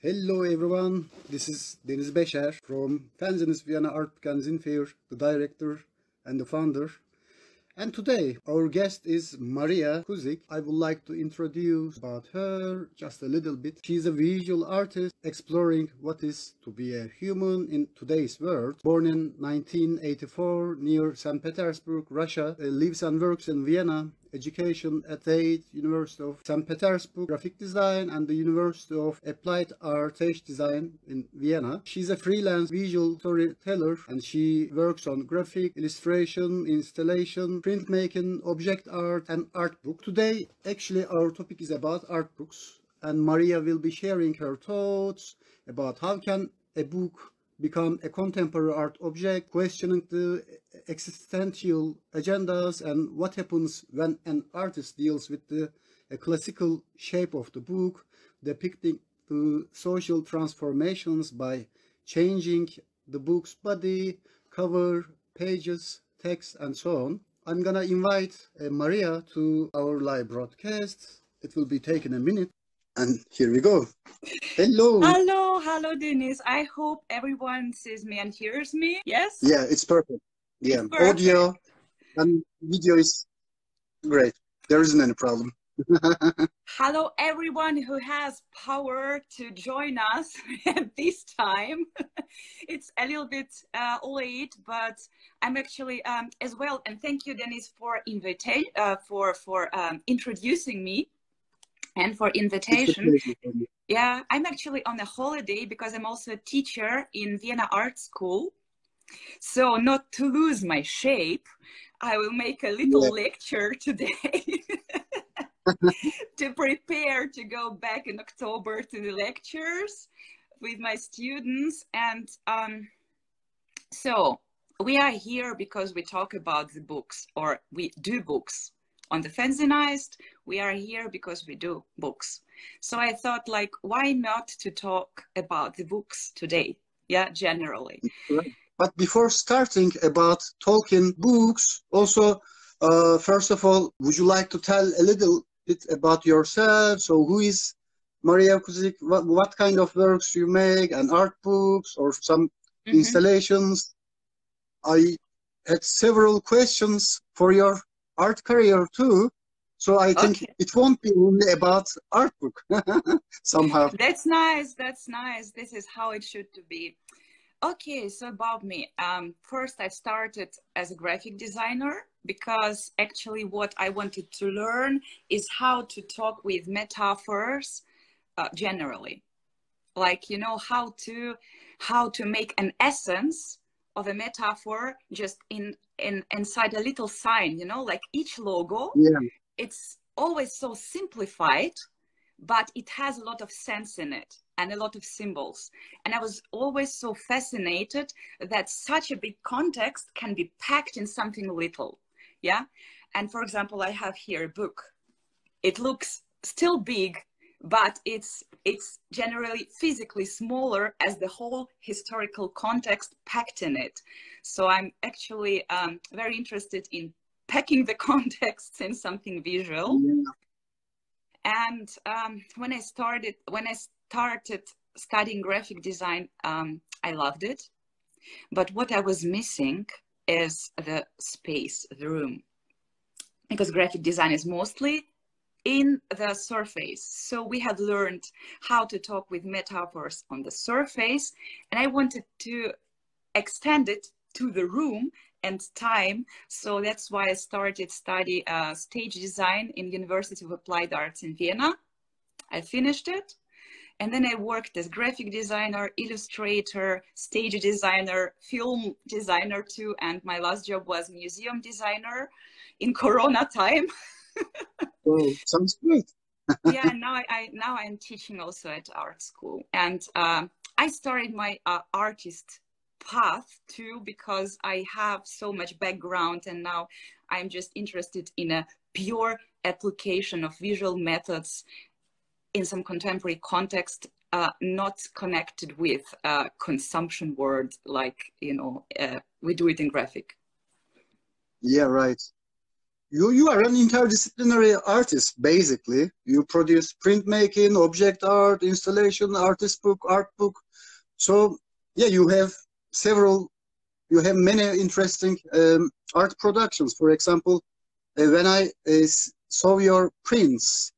Hello everyone, this is Deniz Beser from Fanzineist Vienna Art and Zine Fair, the director and the founder. And today our guest is Maria Kuzik. I would like to introduce about her just a little bit. She's a visual artist exploring what is to be a human in today's world. Born in 1984 near St. Petersburg, Russia, lives and works in Vienna. Education at the University of St. Petersburg, graphic design, and the University of Applied Art Design in Vienna. She's a freelance visual storyteller and she works on graphic, illustration, installation, printmaking, object art, and art book. Today, actually, our topic is about art books, and Maria will be sharing her thoughts about how can a book become a contemporary art object, questioning the existential agendas and what happens when an artist deals with the classical shape of the book, depicting the social transformations by changing the book's body, cover, pages, text, and so on. I'm gonna invite Maria to our live broadcast. It will be taken a minute. And here we go. Hello. Hello, Deniz. I hope everyone sees me and hears me. Yes? Yeah, it's perfect. Yeah, it's perfect. Audio and video is great. There isn't any problem. Hello, everyone who has power to join us at this time. It's a little bit late, but I'm actually as well. And thank you, Deniz, for introducing me. And for invitation. Yeah, I'm actually on a holiday because I'm also a teacher in Vienna Art School. So not to lose my shape, I will make a little lecture today to prepare to go back in October to the lectures with my students. And so we are here because we talk about the books, or we do books. On the Fanzineist, we are here because we do books. So I thought, like, why not to talk about the books today? Yeah, generally. Right. But before starting about talking books, also, first of all, would you like to tell a little bit about yourself? So who is Maria Kuzik? What kind of works you make, and art books or some installations? I had several questions for your art career too, so I think it won't be only about art book somehow. That's nice. This is how it should be. Okay, so about me. First, I started as a graphic designer because actually what I wanted to learn is how to talk with metaphors generally, like, you know, how to make an essence of a metaphor just inside a little sign, you know, like each logo. Yeah. It's always so simplified, but it has a lot of sense in it and a lot of symbols. And I was always so fascinated that such a big context can be packed in something little. Yeah. And for example, I have here a book. It looks still big, but it's generally physically smaller as the whole historical context packed in it. So I'm actually very interested in packing the context in something visual. Yeah. And when I started studying graphic design, I loved it. But what I was missing is the space, the room, because graphic design is mostly in the surface. So we had learned how to talk with metaphors on the surface, and I wanted to extend it to the room and time. So that's why I started study stage design in University of Applied Arts in Vienna. I finished it. And then I worked as graphic designer, illustrator, stage designer, film designer too. And my last job was museum designer in Corona time. Oh, sounds great. Yeah, now I'm teaching also at art school, and I started my artist path too because I have so much background, and now I'm just interested in a pure application of visual methods in some contemporary context, not connected with consumption word like, you know, we do it in graphic. Yeah, right. you are an interdisciplinary artist, basically. You produce printmaking, object art, installation, artist book, art book. So yeah, you have many interesting art productions. For example, when I saw your prints,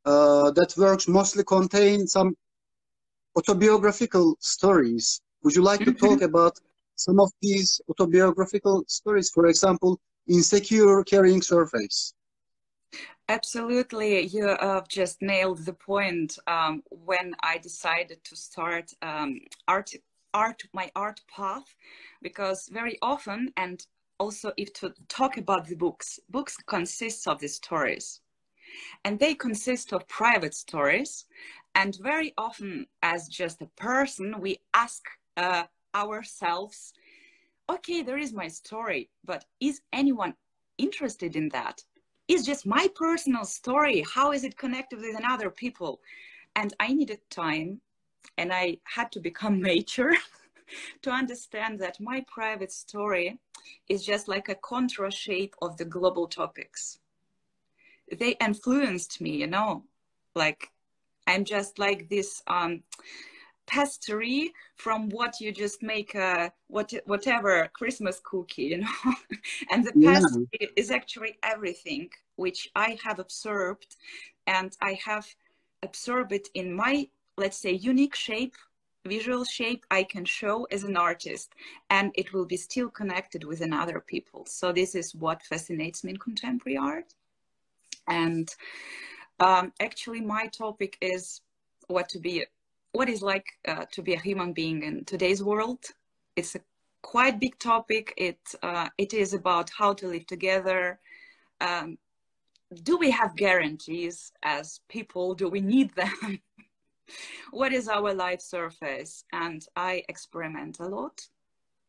that works mostly contain some autobiographical stories. Would you like to talk about some of these autobiographical stories? For example, Insecure Carrying Surface. Absolutely, you just nailed the point. When I decided to start my art path, because very often, and also if to talk about the books consists of the stories, and they consist of private stories, and very often, as just a person, we ask ourselves, okay, there is my story, but is anyone interested in that? It's just my personal story. How is it connected with another people? And I needed time, and I had to become mature to understand that my private story is just like a contra shape of the global topics. They influenced me, you know, like I'm just like this pastry from what you just make whatever Christmas cookie, you know. And the pastry is actually everything which I have absorbed, and I have absorbed it in my, let's say, unique shape, visual shape I can show as an artist, and it will be still connected with another people. So this is what fascinates me in contemporary art. And actually my topic is what is like to be a human being in today's world. It's a quite big topic. It is about how to live together. Do we have guarantees as people? Do we need them? What is our life surface? And I experiment a lot.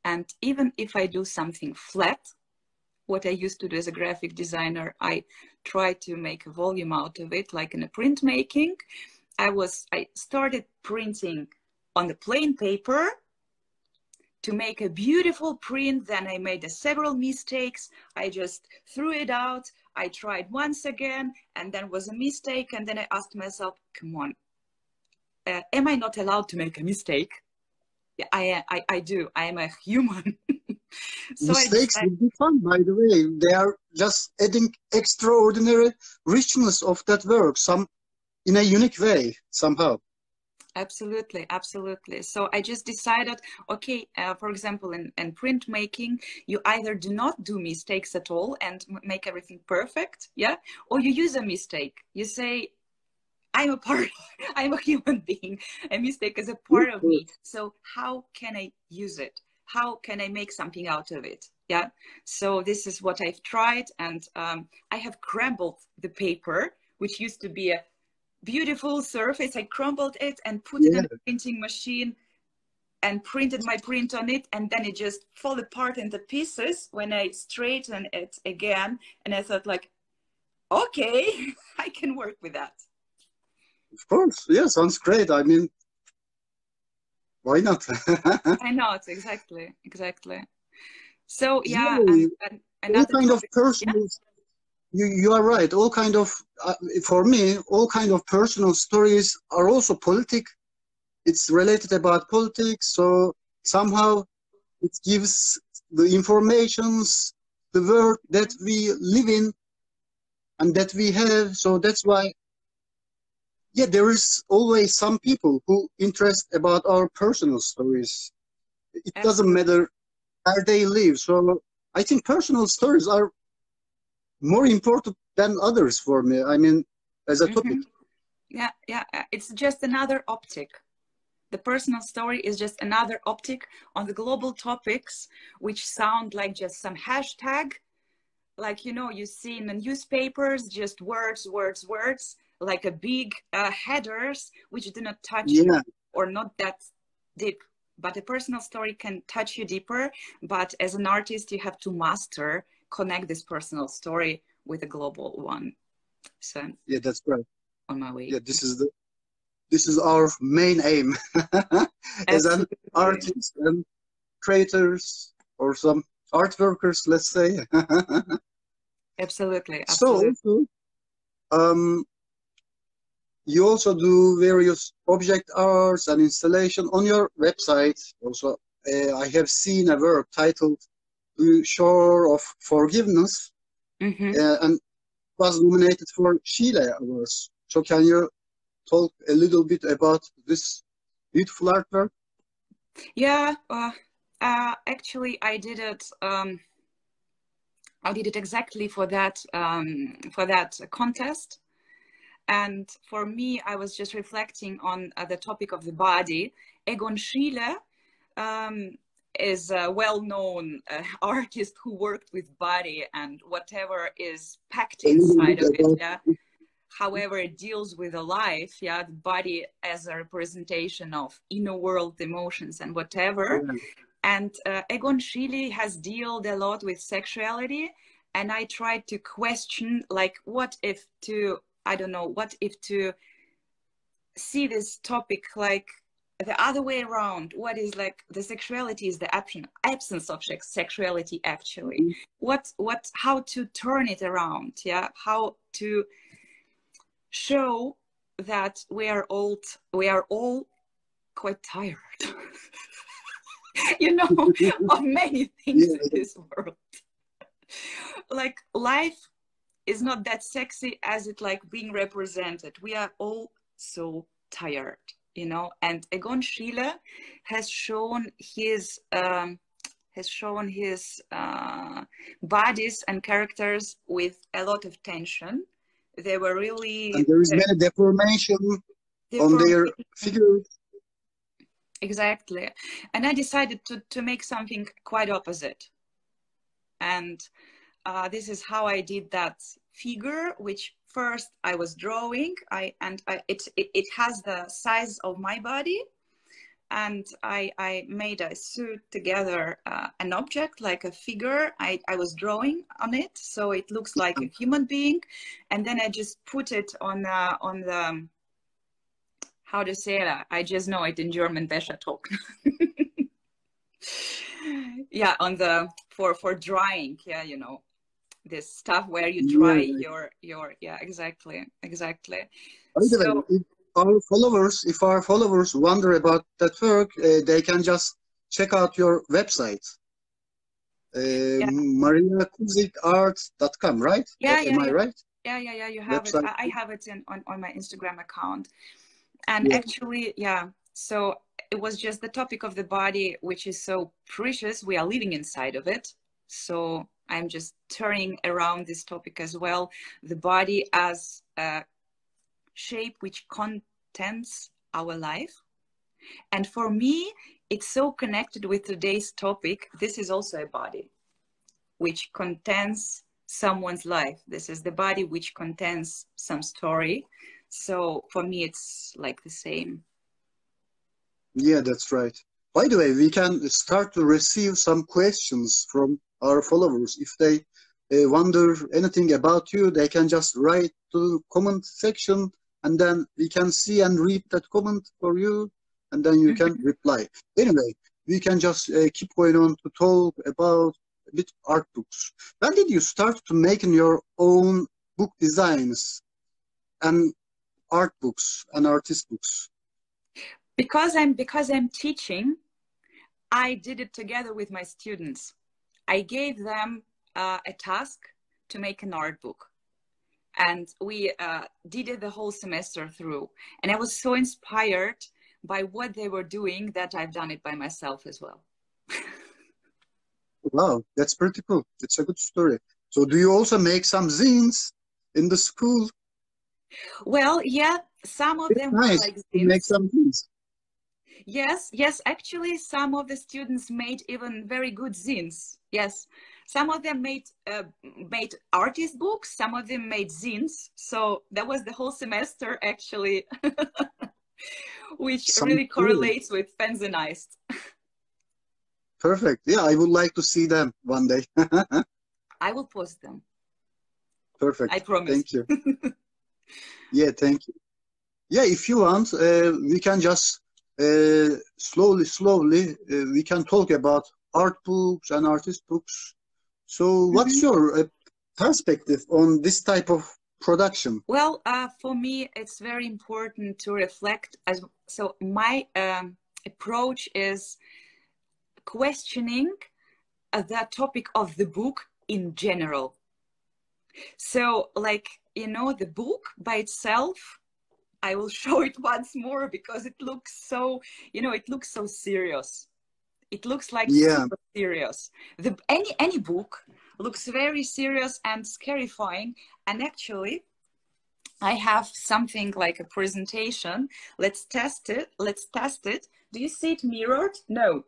And even if I do something flat, what I used to do as a graphic designer, I try to make a volume out of it, like in a printmaking. I started printing on the plain paper to make a beautiful print. Then I made several mistakes. I just threw it out. I tried once again, and then was a mistake. And then I asked myself, come on, am I not allowed to make a mistake? Yeah, I do. I am a human. So mistakes will be fun, by the way. They are just adding extraordinary richness of that work, in a unique way, somehow. Absolutely, absolutely. So I just decided, okay, for example, in printmaking, you either do not do mistakes at all and make everything perfect, yeah, or you use a mistake. You say, I'm a human being. A mistake is a part of me. So how can I use it? How can I make something out of it? Yeah. So this is what I've tried. And I have crumbled the paper, which used to be a beautiful surface. I crumbled it and put it in a printing machine and printed my print on it. And then it just fell apart into pieces when I straightened it again. And I thought like, okay, I can work with that. Of course, yeah, sounds great. I mean, why not? I know, it's exactly. So yeah, all kind of personal. You are right. All kind of, for me, all kind of personal stories are also politic. It's related about politics, so somehow it gives the informations, the world that we live in, and that we have. So that's why. Yeah, there is always some people who interest about our personal stories. It doesn't matter where they live. So I think personal stories are more important than others for me. I mean, as a topic. Yeah. It's just another optic. The personal story is just another optic on the global topics, which sound like just some hashtag. Like, you know, you see in the newspapers, just words, like a big headers, which do not touch you or not that deep. But a personal story can touch you deeper. But as an artist, you have to connect this personal story with a global one. So yeah, that's right. On my way. Yeah, this is our main aim as an artist and creators or some art workers, let's say. Absolutely, So absolutely. also, um, you also do various object arts and installation on your website. Also, I have seen a work titled "The Shore of Forgiveness," Mm-hmm. and was nominated for Chile Awards. So can you talk a little bit about this beautiful artwork? Yeah, actually, I did it. I did it exactly for that contest. And for me, I was just reflecting on the topic of the body. Egon Schiele is a well-known artist who worked with body and whatever is packed A little inside bit of it. about Yeah. However, it deals with a life. Yeah, the body as a representation of inner world emotions and whatever. yeah. And Egon Schiele has dealt a lot with sexuality, and I tried to question, like, what if to, I don't know, what if to see this topic like the other way around? What is like the sexuality is the absence of sexuality actually? How to turn it around? Yeah, how to show that we are all quite tired. You know, of many things in Yeah, this world. Like life is not that sexy as it like being represented. We are all so tired, you know. And Egon Schiele has shown his bodies and characters with a lot of tension. They were and really there is many deformation on different. their figures. Exactly. And I decided to make something quite opposite. And this is how I did that figure, which first I was drawing. It has the size of my body, and I made a suit together an object like a figure. I was drawing on it, so it looks like a human being, and then I just put it on the how to say that? I just know it in German, Beser talk. Yeah, on the for drying. Yeah, you know, this stuff where you dry Yeah. your yeah, exactly, exactly. By the way, So if our followers wonder about that work, they can just check out your website, yeah, mariakuzikart.com, right? yeah, Am yeah, I yeah, right? yeah, you have it. Website. I have it on my Instagram account. And Yeah. actually, yeah, so it was just the topic of the body, which is so precious. We are living inside of it. So I'm just turning around this topic as well. The body as a shape which contents our life. And for me, it's so connected with today's topic. This is also a body which contains someone's life. This is the body which contains some story. So for me, it's like the same. Yeah, that's right. By the way, we can start to receive some questions from our followers. If they wonder anything about you, they can just write to the comment section, and then we can see and read that comment for you, and then you can reply. Anyway, we can just keep going on to talk about a bit art books. When did you start to making your own book designs and art books and artist books? Because I'm teaching, I did it together with my students. I gave them a task to make an art book. And we did it the whole semester through. And I was so inspired by what they were doing that I've done it by myself as well. Wow, that's pretty cool. It's a good story. So do you also make some zines in the school? Well, yeah, some of It's them were nice like to make zines. some zines. Yes, actually, some of the students made even very good zines. Yes, some of them made artist books, some of them made zines. So that was the whole semester actually, which Sounds really cool. correlates with Fanzineist. Perfect. Yeah, I would like to see them one day. I will post them. I Perfect. promise. Thank you. Yeah, thank you. Yeah, if you want, we can just slowly, we can talk about art books and artist books. So what's Mhm. your perspective on this type of production? Well, for me, it's very important to reflect. So my approach is questioning the topic of the book in general. So, like, you know, the book by itself, I will show it once more because it looks so, you know, it looks so serious. It looks like super serious. Any book looks very serious and scarifying. And actually, I have something like a presentation. Let's test it. Let's test it. Do you see it mirrored? No.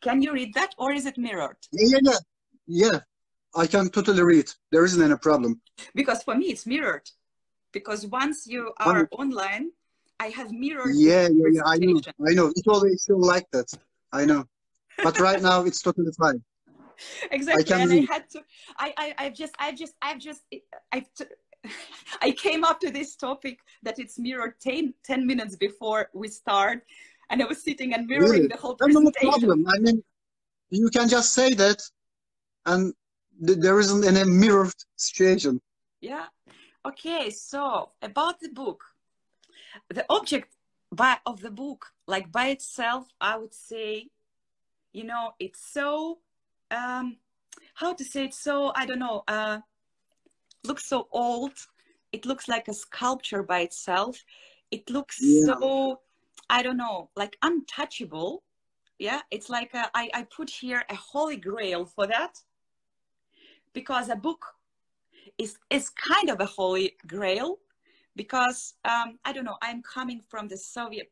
Can you read that, or is it mirrored? Yeah. I can totally read. There isn't any problem. Because for me, it's mirrored. Because once you are online, I have mirrored. Yeah. I know. It always feel like that. I know. But right now, it's totally fine. Exactly. I came up to this topic that it's mirrored 10 minutes before we start, and I was sitting and mirroring the whole presentation. No problem. I mean, you can just say that, and there isn't any mirrored situation. Yeah. Okay. So about the book, the object of the book, like by itself, I would say, you know, it's so how to say it, so I don't know, looks so old. It looks like a sculpture by itself. It looks so, I don't know, like untouchable. Yeah, it's like I put here a holy grail for that, because a book is kind of a holy grail, because I don't know, I'm coming from the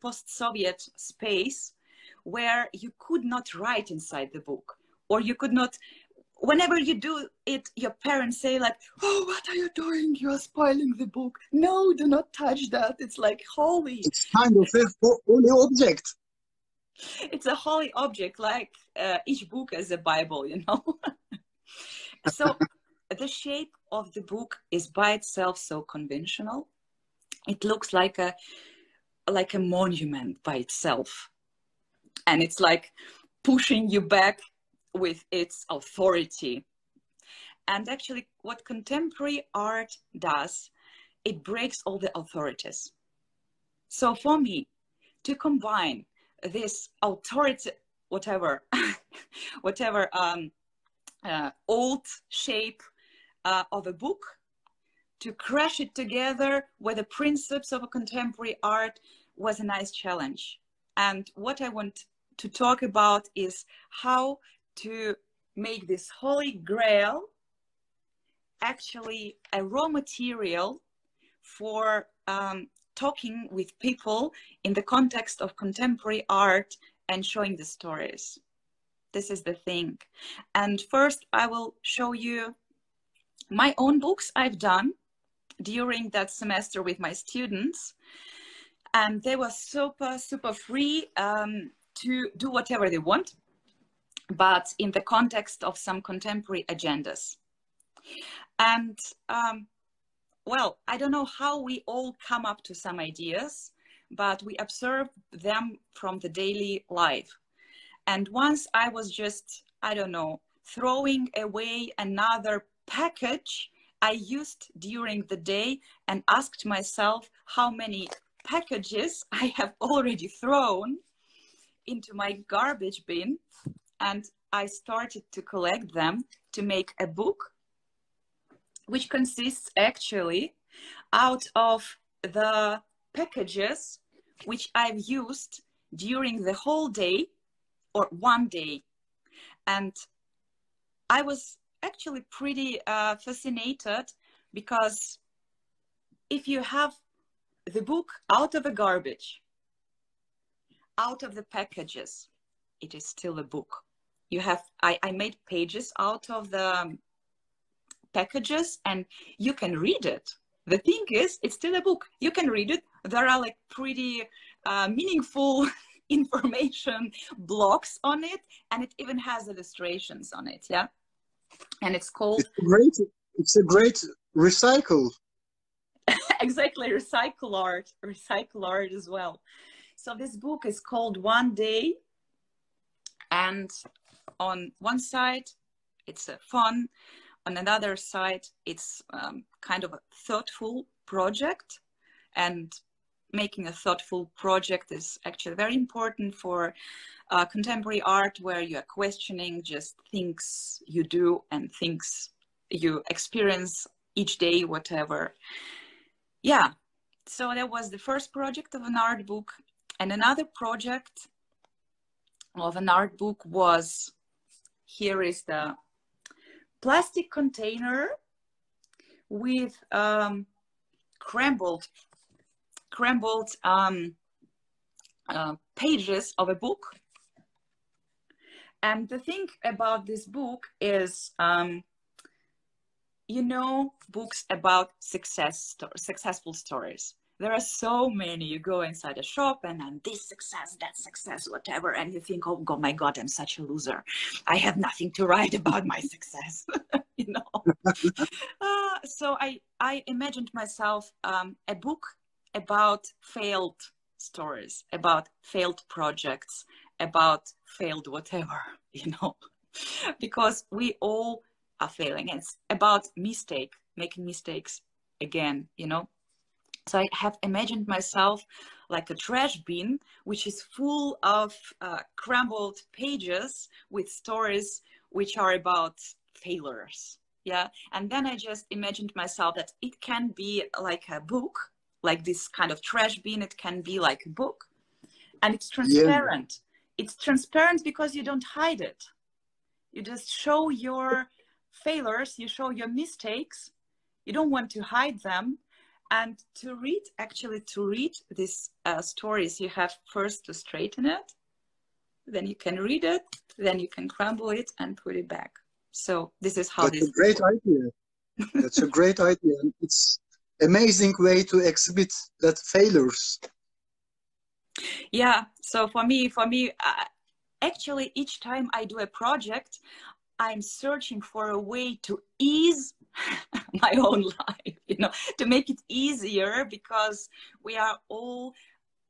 post-Soviet space where you could not write inside the book, or you could not, whenever you do it, your parents say like, oh, what are you doing? You're spoiling the book. No, do not touch that. It's like holy. It's kind of a holy object. It's a holy object, like each book is a Bible, you know. So the shape of the book is by itself so conventional. It looks like a monument by itself. And it's like pushing you back with its authority. And actually what contemporary art does, it breaks all the authorities. So for me, to combine this authority, whatever old shape of a book, to crash it together with the principles of a contemporary art was a nice challenge. And what I want to talk about is how to make this holy grail actually a raw material for talking with people in the context of contemporary art and showing the stories. This is the thing. And first I will show you my own books I've done during that semester with my students. And they were super, super free to do whatever they want, but in the context of some contemporary agendas. And well, I don't know how we all come up to some ideas, but we observe them from the daily life. And once I was just, I don't know, throwing away another package I used during the day, and asked myself how many packages I have already thrown into my garbage bin. And I started to collect them to make a book, which consists actually out of the packages which I've used during the whole day or one day. And I was actually pretty fascinated, because if you have the book out of a garbage, out of the packages, it is still a book. You have, I made pages out of the packages and you can read it. The thing is, it's still a book. You can read it. There are like pretty meaningful information blocks on it, and it even has illustrations on it. Yeah. And it's called... It's a great recycle. Exactly, recycle art as well. So this book is called One Day, and on one side it's fun. On another side, it's kind of a thoughtful project, and making a thoughtful project is actually very important for contemporary art, where you are questioning just things you do and things you experience each day, whatever. Yeah, so that was the first project of an art book. And another project of an art book was, here is the plastic container with crumbled pages of a book. And the thing about this book is, you know, books about successful stories. There are so many. You go inside a shop and then this success, that success, whatever, and you think, oh my God, I'm such a loser. I have nothing to write about my success, you know. So I imagined myself a book about failed stories, about failed projects, about failed whatever, you know, because we all are failing. It's about making mistakes again, you know. So I have imagined myself like a trash bin, which is full of crumbled pages with stories which are about failures. Yeah. And then I just imagined myself that it can be like a book, like this kind of trash bin. It can be like a book, and it's transparent. Yeah. It's transparent because you don't hide it. You just show your failures, you show your mistakes. You don't want to hide them. And to read these stories, you have first to straighten it, then you can read it, then you can crumble it and put it back. So this is how That's a great idea. That's a great idea. It's amazing way to exhibit that failures. Yeah. So for me, actually, each time I do a project, I'm searching for a way to ease my own life, you know, to make it easier, because we are all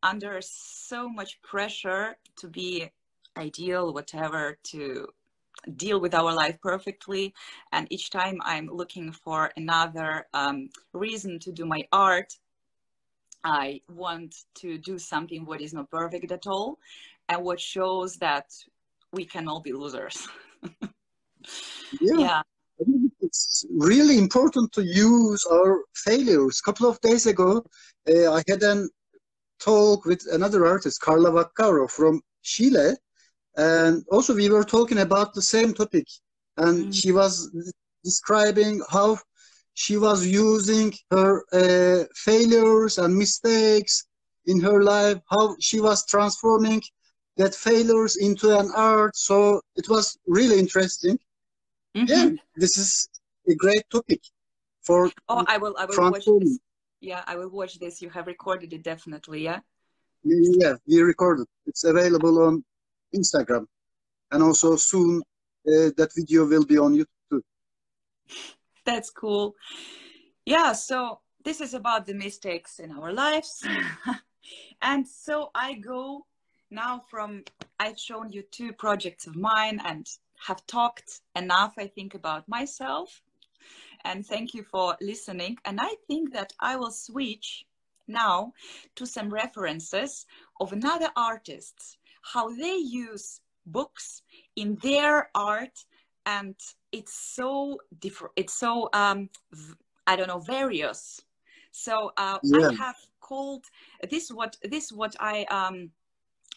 under so much pressure to be ideal, whatever, to deal with our life perfectly. And each time I'm looking for another reason to do my art, I want to do something what is not perfect at all, and what shows that we can all be losers. Yeah. I think it's really important to use our failures. A couple of days ago, I had a talk with another artist, Carla Vaccaro from Chile. And also we were talking about the same topic. And she was describing how she was using her failures and mistakes in her life, how she was transforming that failures into an art. So it was really interesting. Yeah, this is a great topic for. Oh, I will watch this. Yeah, I will watch this. You have recorded it, definitely. Yeah. Yeah, we recorded. It's available on Instagram, and also soon that video will be on YouTube too. That's cool. Yeah. So this is about the mistakes in our lives, and so I go now from. I've shown you 2 projects of mine and have talked enough, I think, about myself, and thank you for listening. And I think that I will switch now to some references of another artists, how they use books in their art, and it's so different. It's so I don't know, various. So I have called this what I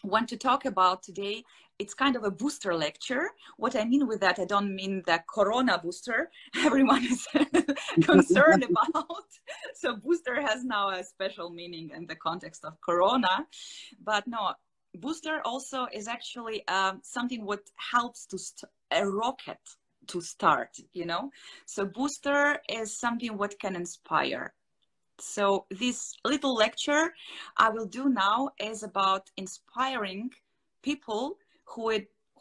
want to talk about today. It's kind of a booster lecture. What I mean with that, I don't mean the corona booster everyone is concerned about. So booster has now a special meaning in the context of corona. But no, booster also is actually something what helps to a rocket to start, you know. So booster is something what can inspire. So this little lecture I will do now is about inspiring people who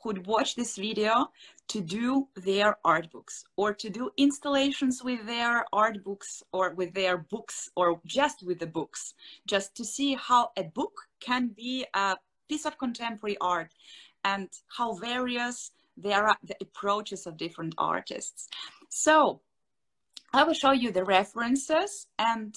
would watch this video to do their art books, or to do installations with their art books, or with their books, or just with the books, just to see how a book can be a piece of contemporary art, and how various there are the approaches of different artists. So I will show you the references, and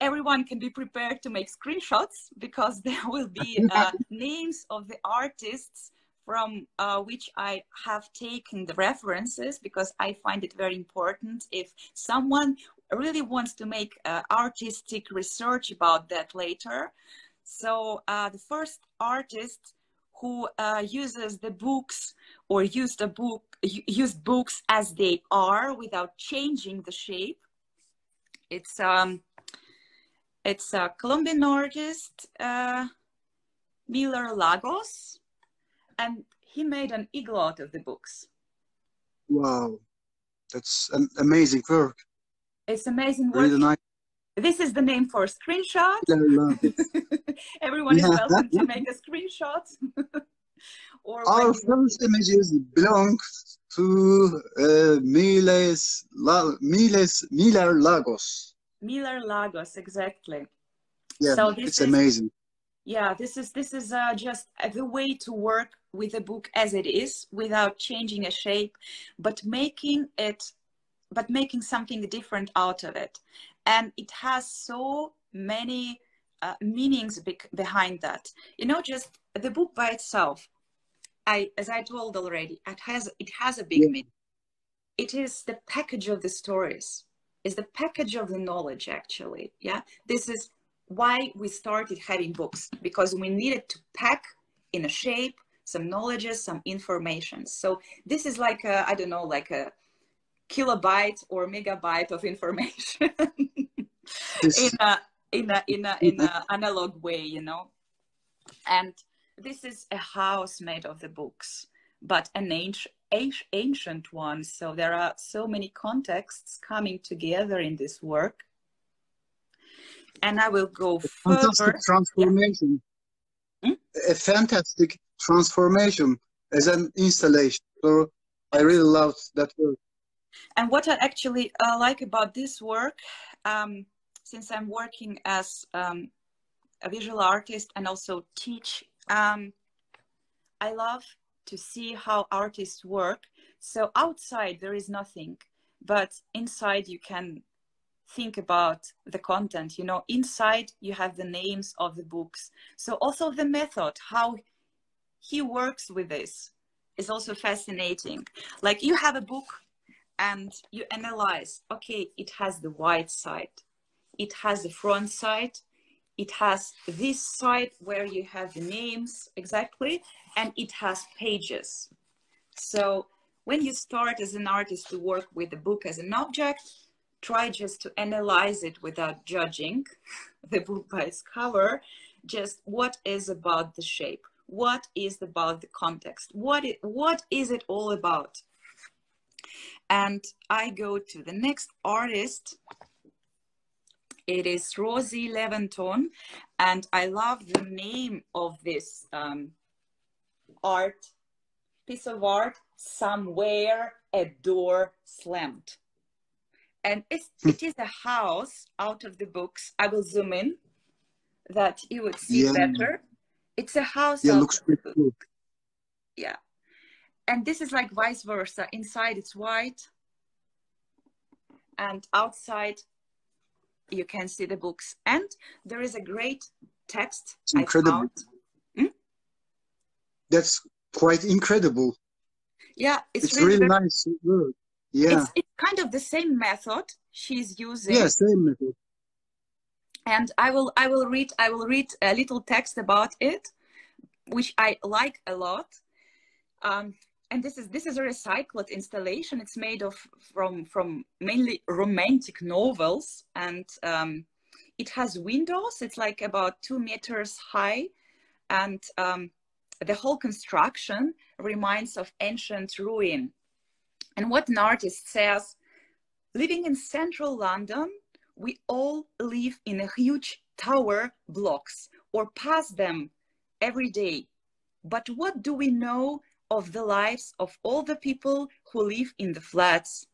everyone can be prepared to make screenshots, because there will be names of the artists from which I have taken the references, because I find it very important if someone really wants to make artistic research about that later. So the first artist who uses the books, or used books as they are without changing the shape, it's a Colombian artist, Miller Lagos, and he made an eagle out of the books. Wow, that's an amazing work. It's amazing work. Really nice. This is the name for a screenshot. I love it. Everyone is welcome to make a screenshot. Or our first images belong to Miller Lagos. Miller Lagos, exactly. Yeah, so it's amazing. Yeah, this is just the way to work with a book as it is, without changing a shape, but making something different out of it. And it has so many meanings behind that. You know, just the book by itself, as I told already, it has a big meaning. It is the package of the stories, is the package of the knowledge, actually. Yeah, this is why we started having books, because we needed to pack in a shape some knowledges, some information. So this is like a, I don't know, like a kilobyte or megabyte of information in a analog way, you know. And this is a house made of the books, but an ancient one. So there are so many contexts coming together in this work. And I will go further. Fantastic transformation. Yeah. A fantastic transformation as an installation. So I really loved that work. And what I actually like about this work, since I'm working as a visual artist and also teach, I love to see how artists work. So outside there is nothing, but inside you can think about the content. You know, inside you have the names of the books. So also the method, how he works with this, is also fascinating. Like, you have a book and you analyze, okay, it has the wide side, it has the front side, it has this side where you have the names exactly, and it has pages. So when you start as an artist to work with the book as an object, try just to analyze it without judging the book by its cover. Just what is about the shape? What is about the context? What is it all about? And I go to the next artist. It is Rosie Levanton, and I love the name of this piece of art, Somewhere a Door Slammed. And it is a house out of the books. I will zoom in that you would see better. It's a house out of the book. Yeah. And this is like vice versa. Inside it's white, and outside you can see the books. And there is a great text. It's incredible. That's quite incredible. Yeah, it's really nice work. Yeah, it's kind of the same method she's using. Yeah, same method. And I will read a little text about it, which I like a lot. And this is a recycled installation. It's made from mainly romantic novels, and it has windows. It's like about 2 meters high, and the whole construction reminds of ancient ruin. And what an artist says: living in central London, we all live in a huge tower blocks or pass them every day. But what do we know of the lives of all the people who live in the flats?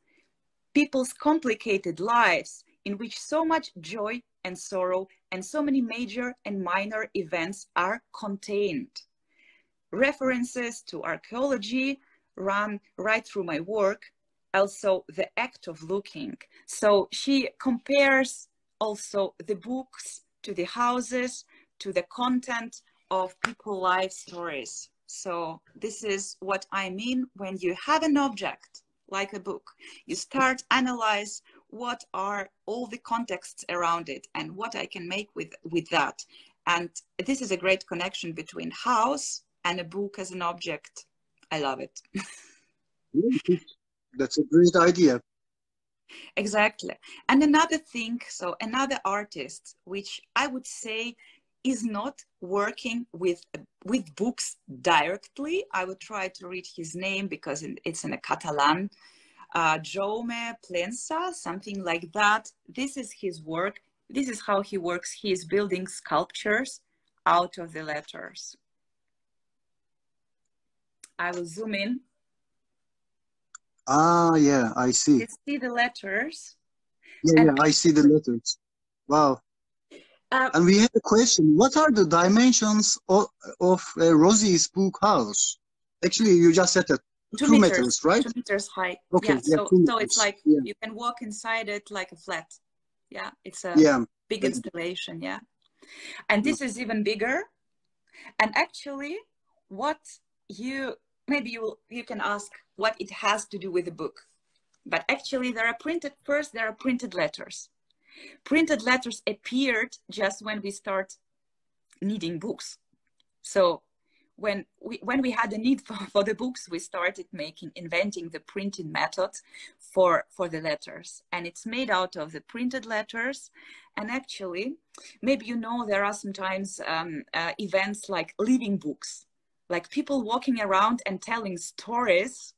People's complicated lives, in which so much joy and sorrow and so many major and minor events are contained. references to archaeology run right through my work, also the act of looking. So she compares also the books to the houses, to the content of people's life stories. So this is what I mean when you have an object like a book, you start analyze what are all the contexts around it and what I can make with that. And this is a great connection between house and a book as an object. I love it. That's a great idea. Exactly. And another thing, so another artist, which I would say is not working with books directly. I would try to read his name because it's in a Catalan, Jaume Plensa, something like that. This is his work. This is how he works. He is building sculptures out of the letters. I will zoom in. Ah, yeah, I see. You see the letters? Yeah, I see the letters. Wow. And we have a question. What are the dimensions of Rosie's book house? Actually, you just said that 2 meters, right? 2 meters high. Okay, yeah, so it's like you can walk inside it like a flat. Yeah, it's a big installation. Yeah. And this is even bigger. And actually, what maybe you can ask what it has to do with the book. But actually, there are printed letters. Printed letters appeared just when we start needing books. So when we had a need for the books, we started inventing the printing method for the letters. And it's made out of the printed letters. And actually, maybe you know, there are sometimes events like living books, like people walking around and telling stories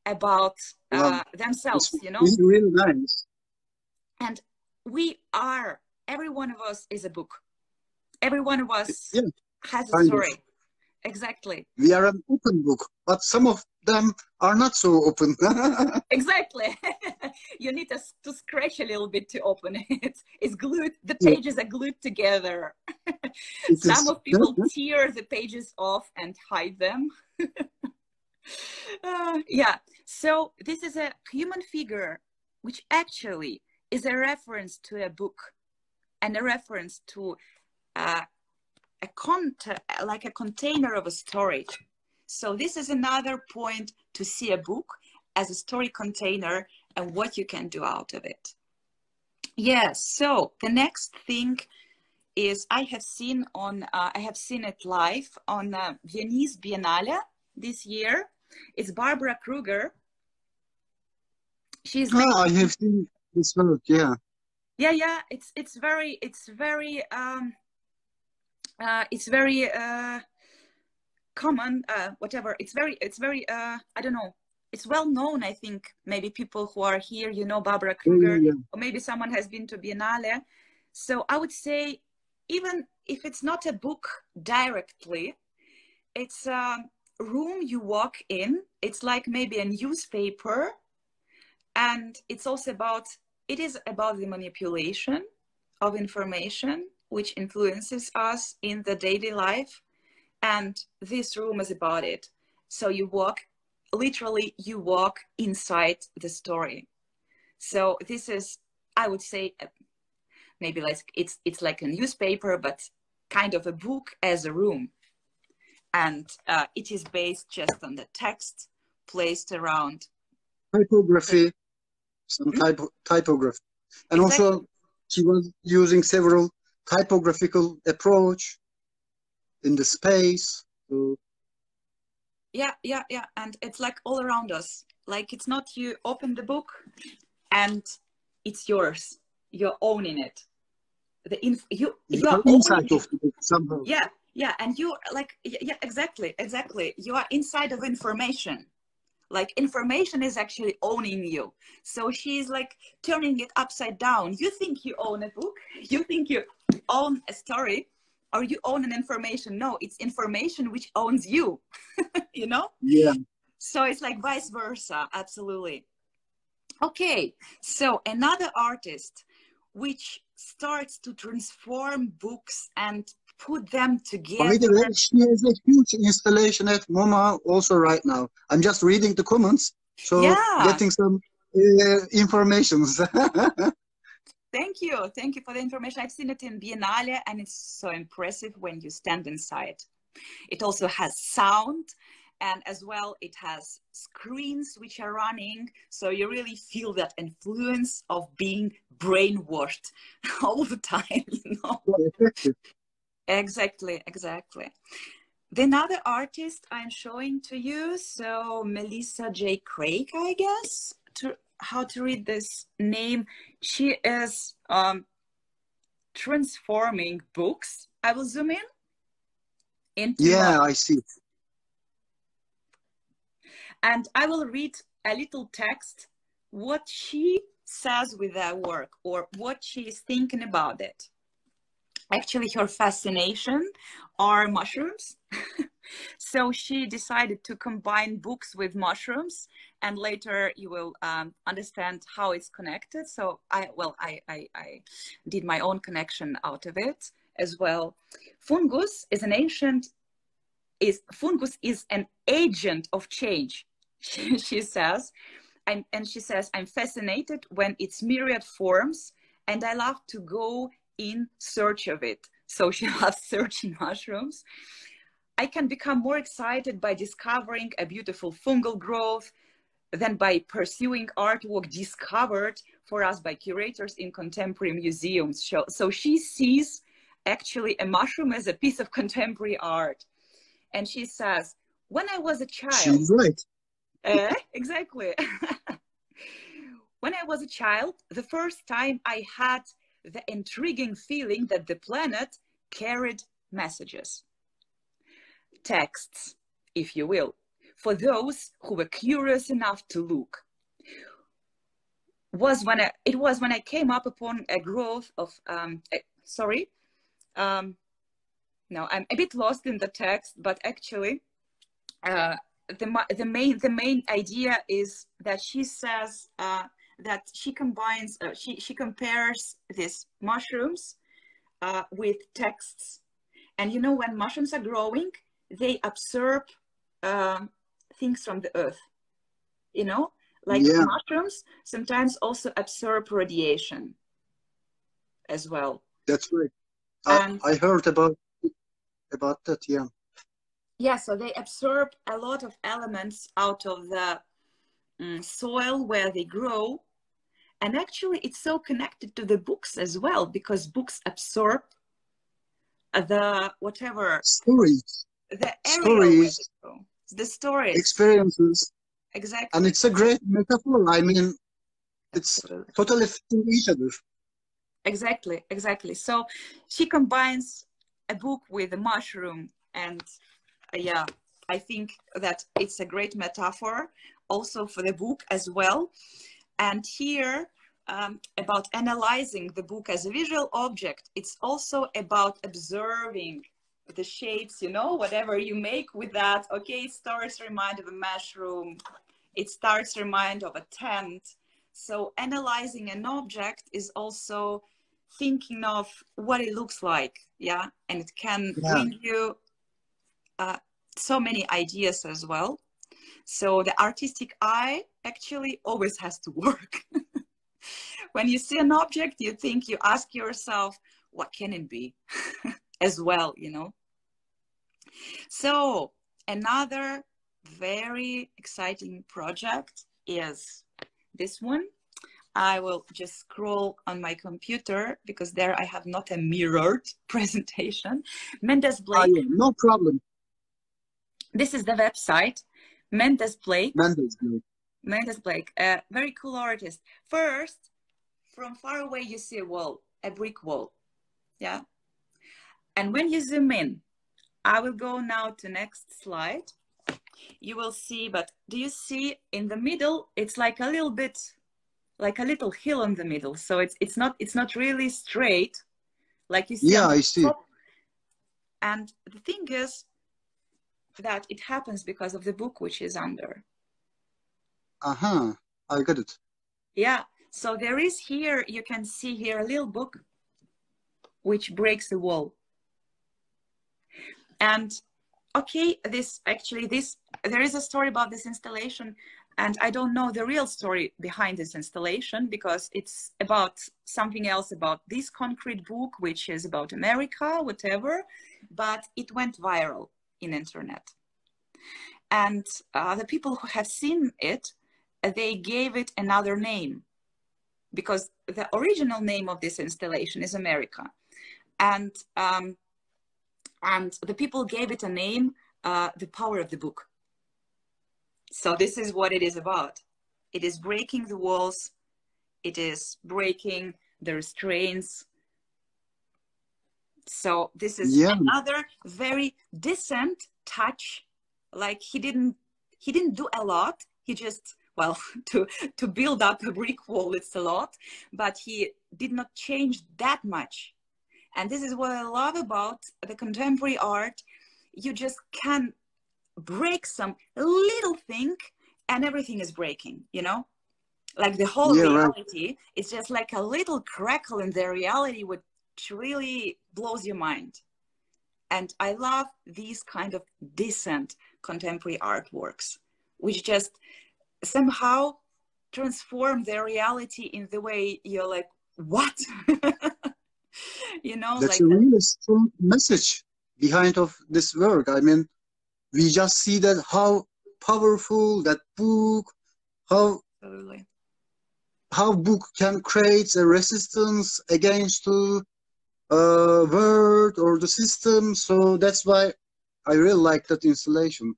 about themselves, you know? It's really nice. And every one of us is a book. Every one of us has a story. Exactly. We are an open book, but some of them are not so open. Exactly. You need to scratch a little bit to open it. It's glued. The pages are glued together. Some of people tear the pages off and hide them. So this is a human figure, which actually is a reference to a book and a reference to like a container of a story. So this is another point to see a book as a story container and what you can do out of it. Yes. So the next thing is I have seen it live on Viennese Biennale this year. It's Barbara Kruger. She's I have seen this work. Yeah. It's very common. Whatever. It's very. I don't know. It's well known. I think maybe people who are here, you know, Barbara Kruger, or maybe someone has been to Biennale. So I would say, even if it's not a book directly, it's a room you walk in. It's like maybe a newspaper, and it's also about the manipulation of information which influences us in the daily life. And this room is about it. So you walk inside the story. So this is, I would say, maybe like it's like a newspaper, but kind of a book as a room. And it is based just on the text placed around. Typography, some typography. And also she was using several typographical approach in the space. So. Yeah. And it's like all around us. Like it's not you open the book and it's yours. You're owning it. You're inside of the book somehow. Yeah, and you like exactly. You are inside of information. Like information is actually owning you. So she's like turning it upside down. You think you own a book, you think you own a story, or you own an information. No, it's information which owns you, you know? Yeah. So it's like vice versa, absolutely. Okay, so another artist which starts to transform books and put them By together. the way, she has a huge installation at MoMA also right now. I'm just reading the comments, so Yeah. getting some informations. Thank you. Thank you for the information. I've seen it in Biennale, and it's so impressive when you stand inside. It also has sound, and as well, it has screens which are running. So you really feel that influence of being brainwashed all the time, you know? Exactly, exactly. The another artist I'm showing to you, so Melissa J. Craig, I guess, how to read this name. She is transforming books. I will zoom in into I see. And I will read a little text, what she says with that work or what she is thinking about it. Actually, her fascination are mushrooms. So she decided to combine books with mushrooms, and later you will understand how it's connected. So I did my own connection out of it as well. Fungus is an agent of change, she says. She says, I'm fascinated when it's myriad forms, and I love to go in search of it. So she loves searching mushrooms. I can become more excited by discovering a beautiful fungal growth than by pursuing artwork discovered for us by curators in contemporary museums. So she sees actually a mushroom as a piece of contemporary art. And she says, when I was a child... She's right. Exactly. When I was a child, the first time I had the intriguing feeling that the planet carried messages. Texts, if you will, for those who were curious enough to look. It was when I came up upon a growth of, no, I'm a bit lost in the text, but actually the main idea is that she says that she combines, she compares these mushrooms with texts. And you know, when mushrooms are growing, they absorb things from the earth, you know, like mushrooms sometimes also absorb radiation as well. That's right. I heard about that, yeah. Yeah, so they absorb a lot of elements out of the soil where they grow. And actually, it's so connected to the books as well, because books absorb the whatever stories, the area the stories, experiences. Exactly. And it's a great metaphor. I mean, it's totally fitting each other. Exactly, exactly. So she combines a book with a mushroom, and yeah, I think that it's a great metaphor also for the book as well. And here, about analyzing the book as a visual object, it's also about observing the shapes, you know, whatever you make with that. Okay, it starts to remind of a mushroom, it starts to remind of a tent. So analyzing an object is also thinking of what it looks like, yeah, and it can bring you so many ideas as well. So the artistic eye actually always has to work. When you see an object, you ask yourself, what can it be? As well, you know. So another very exciting project is this one. I will just scroll on my computer because there I have not a mirrored presentation. Mendes Blake. No problem. This is the website. Mendes Blake. Mendes Blake, a very cool artist. First, from far away, you see a wall, a brick wall. Yeah. And when you zoom in, I will go now to next slide. You will see, but do you see in the middle, it's like a little bit, like a little hill in the middle. So it's not really straight, like you see. Yeah, I see. Top. And the thing is that it happens because of the book which is under. I got it. Yeah, so there is here, you can see here a little book which breaks the wall. And okay, there is a story about this installation, and I don't know the real story behind this installation because it's about something else, about this concrete book, which is about America, whatever, but it went viral in internet. And the people who have seen it, they gave it another name because the original name of this installation is America. And the people gave it a name, The Power of the Book. So this is what it is about. It is breaking the walls. It is breaking the restraints. So this is another very decent touch. Like he didn't do a lot. He just, well, to build up a brick wall, it's a lot, but he did not change that much. And this is what I love about the contemporary art. You just can break some little thing and everything is breaking, you know? Like the whole reality is just like a little crackle in the reality, which really blows your mind. And I love these kind of decent contemporary artworks, which just somehow transform their reality in the way you're like, what? You know, that's like a really strong message behind of this work. I mean, we just see that how powerful that book, absolutely. how book can create a resistance against the word or the system. So that's why I really like that installation.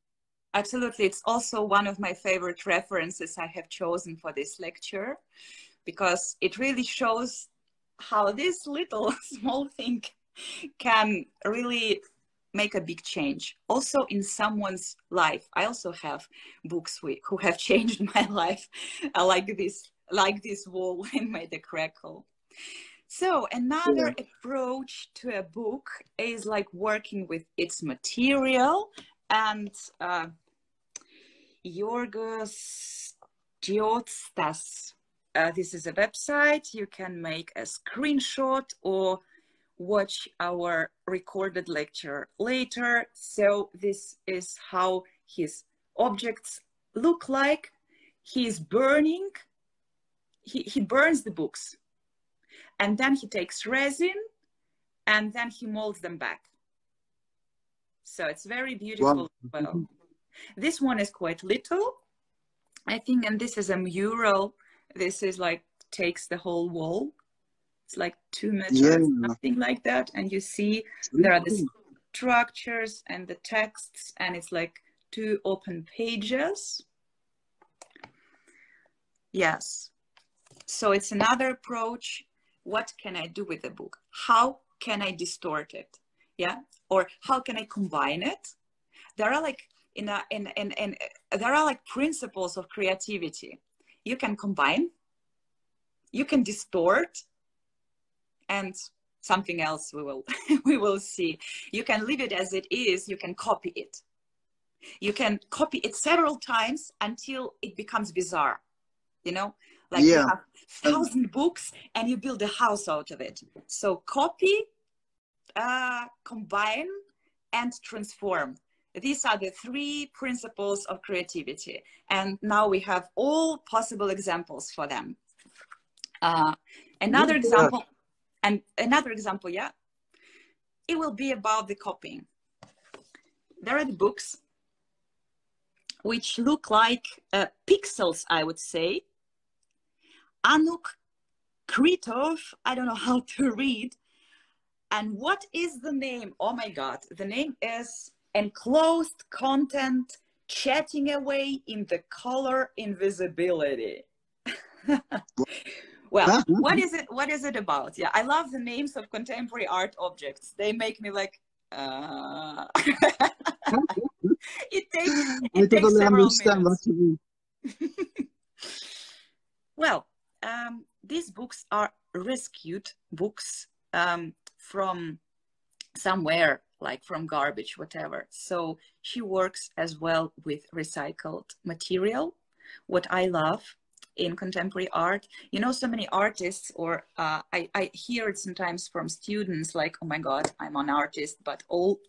Absolutely. It's also one of my favorite references I have chosen for this lecture, because it really shows how this little small thing can really make a big change also in someone's life. I also have books who have changed my life, like this wall and made a crackle. So another approach to a book is like working with its material. And Yorgos Diotstas, this is a website. You can make a screenshot or watch our recorded lecture later. So this is how his objects look like. He's burning, he burns the books, and then he takes resin and then he molds them back. So it's very beautiful. Wow. Well, this one is quite little, I think, and this is a mural. This is like takes the whole wall. It's like 2 meters, something like that. And you see there are the structures and the texts, and it's like 2 open pages. Yes. So it's another approach. What can I do with the book? How can I distort it? Yeah. Or how can I combine it? There are like there are like principles of creativity. You can combine, you can distort, and something else we will see. You can leave it as it is. You can copy it. You can copy it several times until it becomes bizarre. You know, like you have 1,000 books and you build a house out of it. So copy, combine, and transform. These are the 3 principles of creativity. And now we have all possible examples for them. Another example, yeah, it will be about the copying. There are the books which look like pixels, I would say. Anuk Kritov, I don't know how to read. And what is the name? Oh my God, the name is Enclosed Content Chatting Away in the Color Invisibility. Well, what is it about? Yeah, I love the names of contemporary art objects. They make me like, it takes several minutes. Well, these books are rescued books from somewhere, like from garbage, whatever. So she works as well with recycled material. What I love in contemporary art, you know, so many artists, or I hear it sometimes from students like, oh my God, I'm an artist, but all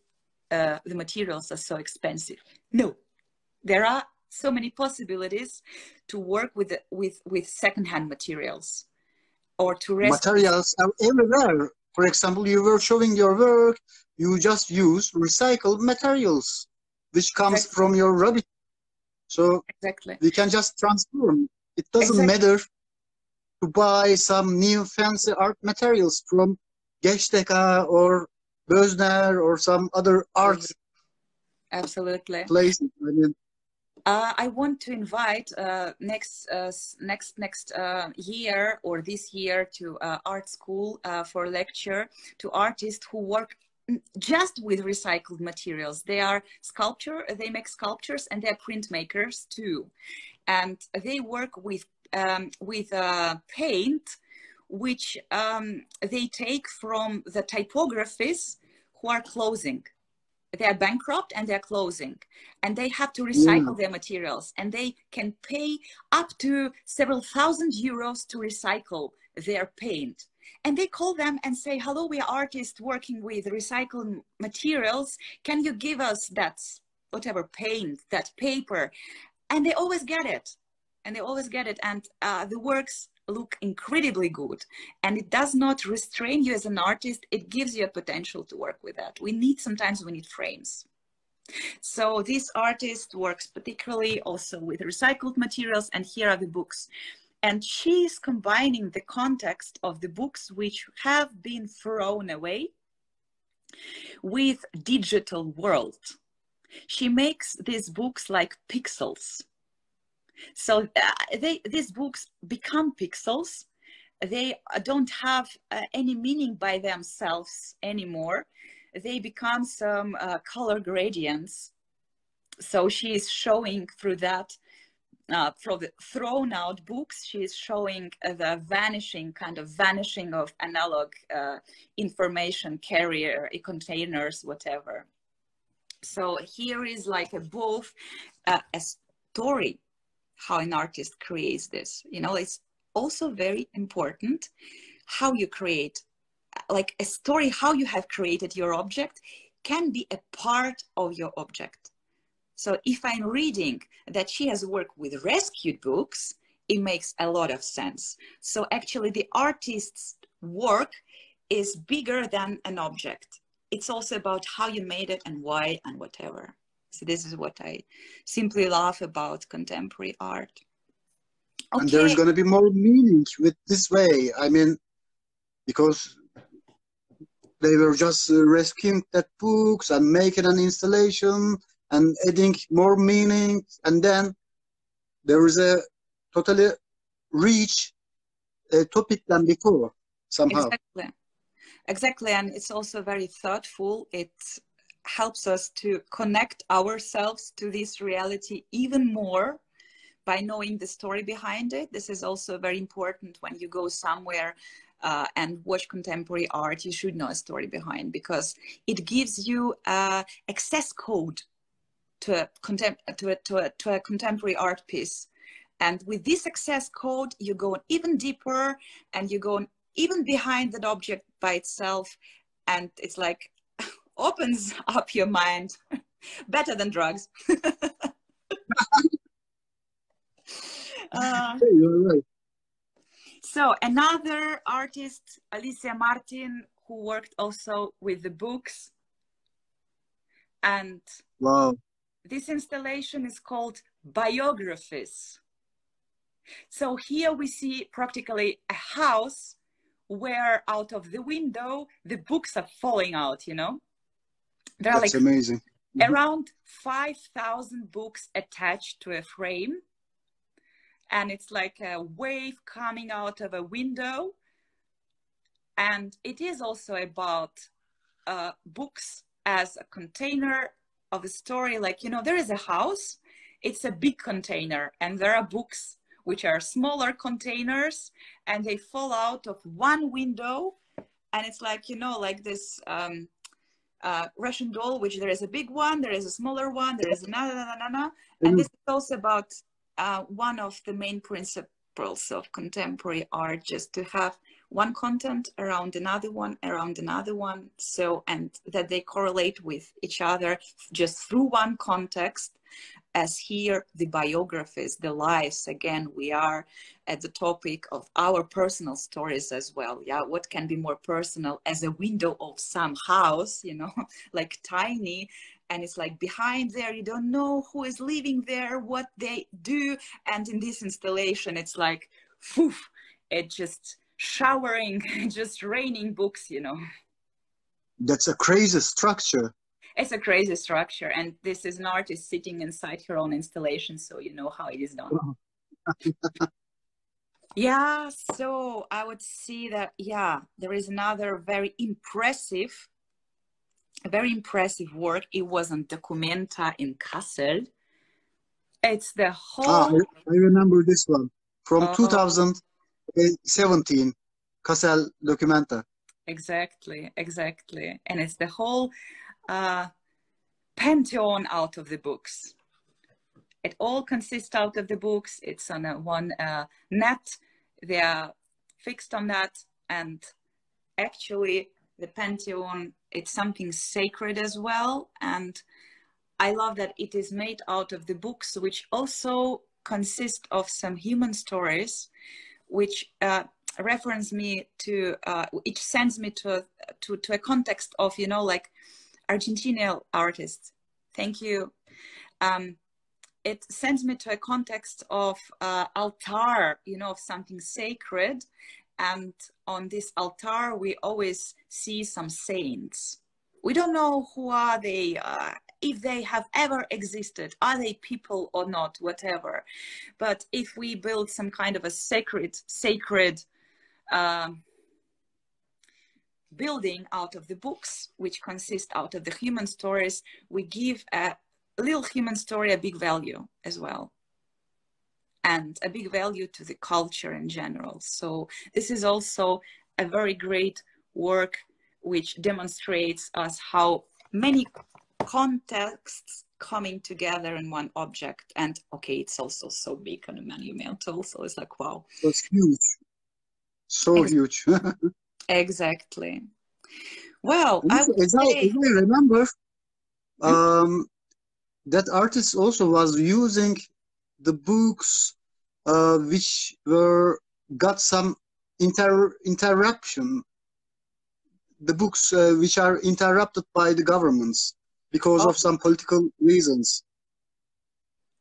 the materials are so expensive. No, there are so many possibilities to work with secondhand materials or to Materials are everywhere. For example, you were showing your work, you just use recycled materials, which comes exactly. from your rubbish. So Exactly. we can just transform. It doesn't matter to buy some new fancy art materials from Geshteka or Beser or some other art Absolutely. places. I mean, I want to invite next year or this year to art school for lecture to artists who work just with recycled materials. They are they make sculptures, and they're printmakers too, and they work with paint, which they take from the typographies who are closing. They are bankrupt and they're closing, and they have to recycle their materials, and they can pay up to several thousand euros to recycle their paint. And they call them and say, hello, we are artists working with recycled materials. Can you give us that, whatever, paint, that paper? And they always get it. And they always get it. And the works look incredibly good. And it does not restrain you as an artist. It gives you a potential to work with that. Sometimes we need frames. So this artist works particularly also with recycled materials. And here are the books. And she's combining the context of the books which have been thrown away with digital world. She makes these books like pixels. So these books become pixels. They don't have any meaning by themselves anymore. They become some color gradients. So she is showing through that, from the thrown out books, she is showing the vanishing of analog information carrier, containers, whatever. So here is like both a story, how an artist creates this. You know, it's also very important how you create, like a story, how you have created your object can be a part of your object. So if I'm reading that she has worked with rescued books, it makes a lot of sense. So actually the artist's work is bigger than an object. It's also about how you made it and why and whatever. So this is what I simply love about contemporary art. Okay. And there's going to be more meaning with this way. I mean, because they were just rescuing that books and making an installation and adding more meaning. And then there is a totally rich topic than before, somehow. Exactly. And it's also very thoughtful. It helps us to connect ourselves to this reality even more by knowing the story behind it. This is also very important when you go somewhere and watch contemporary art. You should know a story behind, because it gives you access code to a contemporary art piece. And with this access code, you go even deeper and you go even behind that object by itself. And it's like opens up your mind better than drugs. You're right. So another artist, Alicia Martin, who worked also with the books. And wow, this installation is called Biographies. So here we see practically a house where out of the window, the books are falling out, you know? There are that's like amazing. Around 5,000 books attached to a frame. And it's like a wave coming out of a window. And it is also about books as a container of a story. Like, you know, there is a house, it's a big container, and there are books which are smaller containers, and they fall out of one window. And it's like, you know, like this Russian doll, which there is a big one, there is a smaller one, there is another. And this is also about one of the main principles of contemporary art, just to have one content around another one, so, and that they correlate with each other just through one context, as here the biographies, the lives. Again, we are at the topic of our personal stories as well. Yeah, what can be more personal as a window of some house, you know, like tiny, and it's like behind there, you don't know who is living there, what they do. And in this installation, it's like, phew, it just showering, just raining books, you know. That's a crazy structure. It's a crazy structure. And this is an artist sitting inside her own installation, so you know how it is done. Yeah, so I would see that, yeah, there is another very impressive work. It was on Documenta in Kassel. It's the whole... I remember this one from 2017, Kassel Documenta. Exactly. And it's the whole pantheon out of the books. It all consists out of the books. It's on one net. They are fixed on that. And actually, the pantheon, it's something sacred as well. And I love that it is made out of the books, which also consist of some human stories, which reference me to, it sends me to a context of, you know, like Argentinian artists. Thank you. It sends me to a context of altar, you know, of something sacred. And on this altar, we always see some saints. We don't know who are they, if they have ever existed, are they people or not, whatever. But if we build some kind of a sacred building out of the books, which consist out of the human stories, we give a little human story a big value as well, and a big value to the culture in general. So this is also a very great work which demonstrates us how many contexts coming together in one object. And okay, it's also so big on a monumental, so it's like, wow. It's huge. So huge. Exactly. Well, as I remember, that artist also was using the books which got some interruption. The books which are interrupted by the governments because of some political reasons.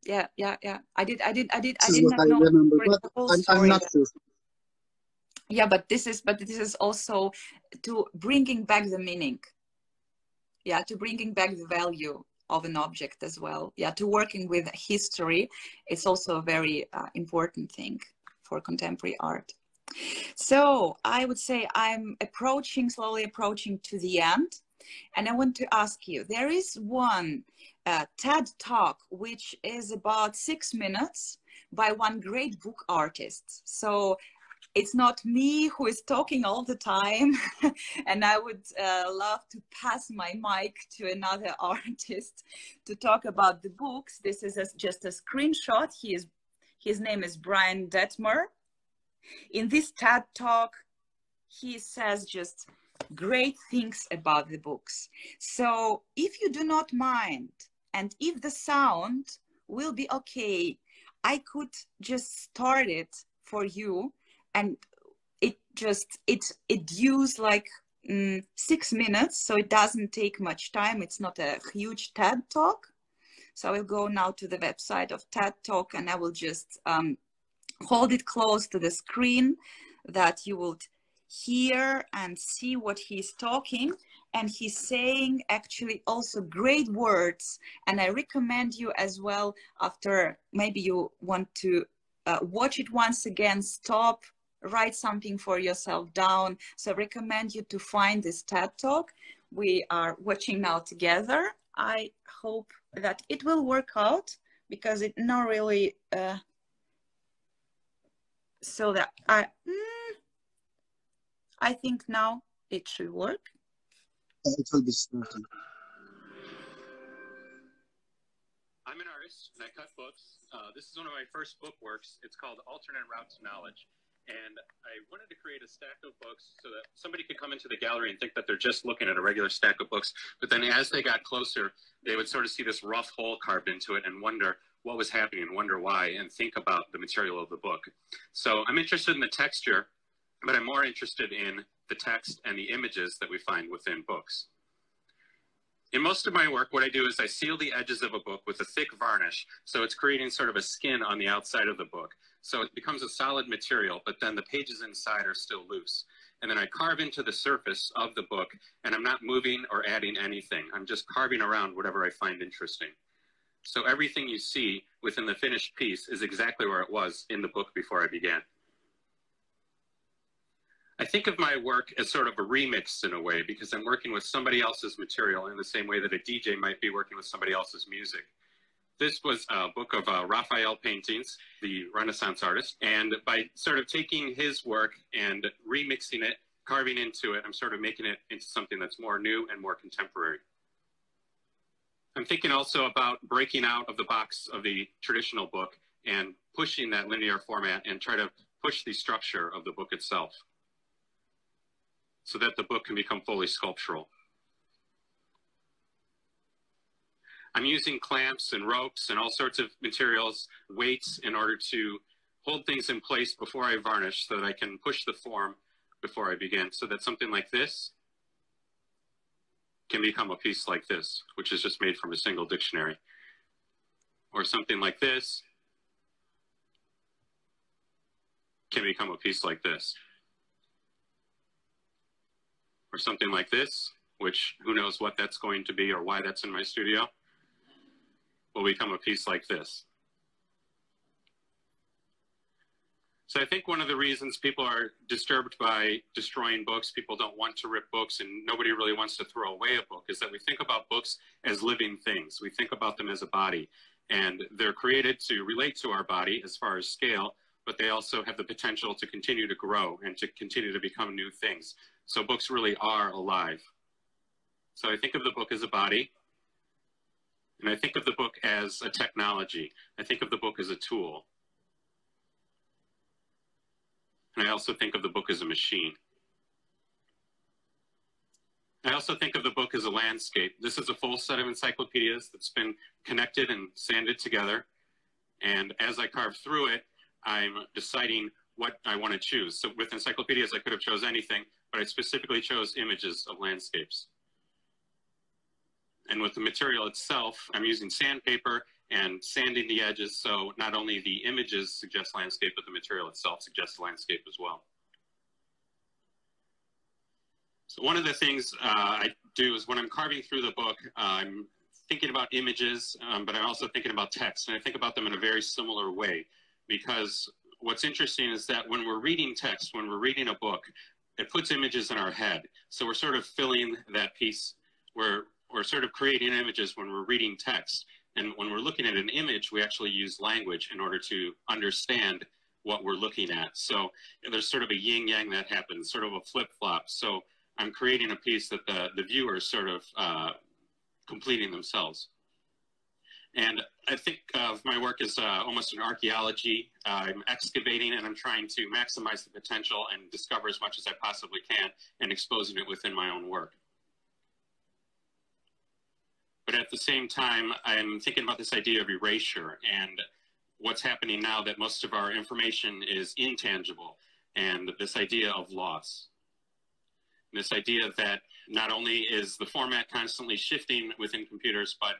Yeah. I did This is what not I know remember, the whole but story. I'm not sure. Yeah, but this is also to bringing back the meaning. Yeah, to bringing back the value of an object as well. Yeah, to working with history. It's also a very important thing for contemporary art. So I would say I'm slowly approaching to the end. And I want to ask you, there is one TED talk, which is about 6 minutes by one great book artist. So it's not me who is talking all the time. And I would love to pass my mic to another artist to talk about the books. This is just a screenshot. His name is Brian Detmer. In this TED talk, he says just great things about the books. So if you do not mind, and if the sound will be okay, I could just start it for you, and it used like 6 minutes, so it doesn't take much time. It's not a huge TED talk. So I will go now to the website of TED Talk, and I will just hold it close to the screen that you will hear and see what he's talking. And he's saying actually also great words. And I recommend you as well, after maybe you want to watch it once again, stop, write something for yourself down. So I recommend you to find this TED Talk. We are watching now together. I hope that it will work out, because it not really so that I think now it should work. It will be starting. I'm an artist and I cut books. This is one of my first book works. It's called Alternate Route to Knowledge. And I wanted to create a stack of books so that somebody could come into the gallery and think that they're just looking at a regular stack of books. But then as they got closer, they would sort of see this rough hole carved into it and wonder what was happening and wonder why and think about the material of the book. So I'm interested in the texture, but I'm more interested in the text and the images that we find within books. In most of my work, what I do is I seal the edges of a book with a thick varnish, so it's creating sort of a skin on the outside of the book. So it becomes a solid material, but then the pages inside are still loose. And then I carve into the surface of the book, and I'm not moving or adding anything. I'm just carving around whatever I find interesting. So everything you see within the finished piece is exactly where it was in the book before I began. I think of my work as sort of a remix in a way, because I'm working with somebody else's material in the same way that a DJ might be working with somebody else's music. This was a book of Raphael paintings, the Renaissance artist, and by sort of taking his work and remixing it, carving into it, I'm sort of making it into something that's more new and more contemporary. I'm thinking also about breaking out of the box of the traditional book and pushing that linear format and try to push the structure of the book itself, so that the book can become fully sculptural. I'm using clamps and ropes and all sorts of materials, weights, in order to hold things in place before I varnish so that I can push the form before I begin, so that something like this can become a piece like this, which is just made from a single dictionary. Or something like this can become a piece like this. Or something like this, which who knows what that's going to be or why that's in my studio, will become a piece like this. So I think one of the reasons people are disturbed by destroying books, people don't want to rip books, and nobody really wants to throw away a book, is that we think about books as living things. We think about them as a body, and they're created to relate to our body as far as scale, but they also have the potential to continue to grow and to continue to become new things. So books really are alive. So I think of the book as a body, and I think of the book as a technology. I think of the book as a tool. And I also think of the book as a machine. I also think of the book as a landscape. This is a full set of encyclopedias that's been connected and sanded together. And as I carve through it, I'm deciding what I want to choose. So with encyclopedias, I could have chose anything, but I specifically chose images of landscapes. And with the material itself, I'm using sandpaper and sanding the edges, so not only the images suggest landscape, but the material itself suggests landscape as well. So one of the things I do is when I'm carving through the book, I'm thinking about images, but I'm also thinking about text, and I think about them in a very similar way, because what's interesting is that when we're reading text, when we're reading a book, it puts images in our head. So we're sort of filling that piece. We're sort of creating images when we're reading text. And when we're looking at an image, we actually use language in order to understand what we're looking at. So there's sort of a yin-yang that happens, sort of a flip-flop. So I'm creating a piece that the viewer is sort of completing themselves. And I think of my work as almost an archaeology. I'm excavating and I'm trying to maximize the potential and discover as much as I possibly can and exposing it within my own work. But at the same time, I'm thinking about this idea of erasure and what's happening now that most of our information is intangible, and this idea of loss. This idea that not only is the format constantly shifting within computers, but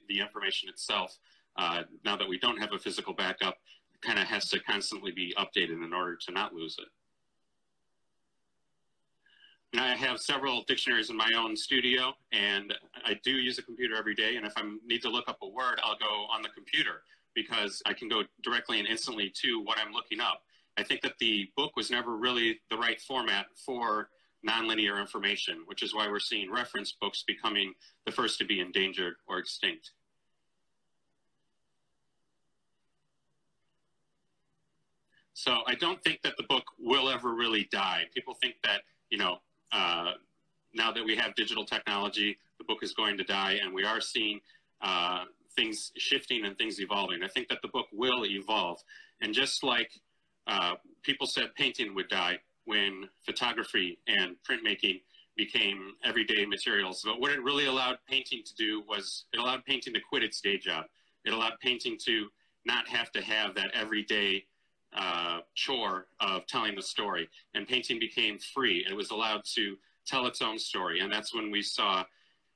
the information itself, now that we don't have a physical backup, kind of has to constantly be updated in order to not lose it. And I have several dictionaries in my own studio, and I do use a computer every day, and if I need to look up a word, I'll go on the computer because I can go directly and instantly to what I'm looking up. I think that the book was never really the right format for nonlinear information, which is why we're seeing reference books becoming the first to be endangered or extinct. So I don't think that the book will ever really die. People think that, now that we have digital technology, the book is going to die, and we are seeing things shifting and things evolving. I think that the book will evolve. And just like people said painting would die when photography and printmaking became everyday materials. But what it really allowed painting to do was it allowed painting to quit its day job. It allowed painting to not have to have that everyday chore of telling the story. And painting became free. It was allowed to tell its own story. And that's when we saw